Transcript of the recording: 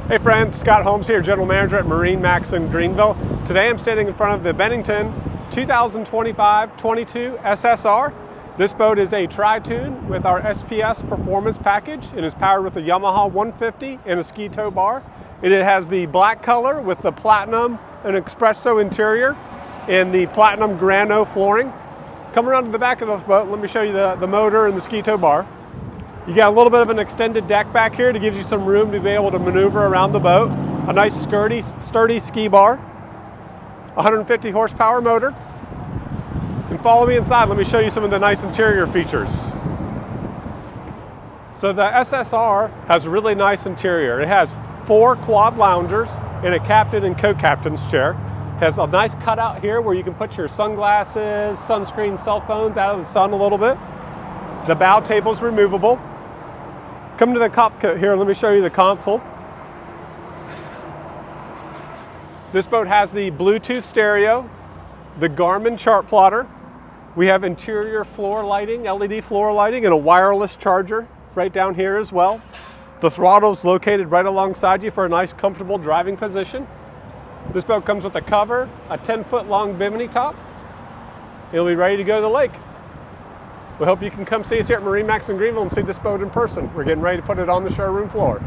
Hey friends, Scott Holmes here, General Manager at MarineMax in Greenville. Today I'm standing in front of the Bennington 2025-22 SSR. This boat is a tri-tune with our SPS Performance package. It is powered with a Yamaha 150 and a ski tow bar. It has the black color with the platinum and espresso interior and the platinum grano flooring. Come around to the back of this boat, let me show you the motor and the ski tow bar. You got a little bit of an extended deck back here to give you some room to be able to maneuver around the boat. A nice sturdy ski bar, 150 horsepower motor. And follow me inside, let me show you some of the nice interior features. So the SSR has a really nice interior. It has 4 quad loungers and a captain and co-captain's chair. It has a nice cutout here where you can put your sunglasses, sunscreen, cell phones out of the sun a little bit. The bow table is removable. Come to the cockpit here, let me show you the console. This boat has the Bluetooth stereo, the Garmin chart plotter. We have interior floor lighting, LED floor lighting, and a wireless charger right down here as well. The throttle is located right alongside you for a nice, comfortable driving position. This boat comes with a cover, a 10-foot long bimini top. It'll be ready to go to the lake. We hope you can come see us here at MarineMax in Greenville and see this boat in person. We're getting ready to put it on the showroom floor.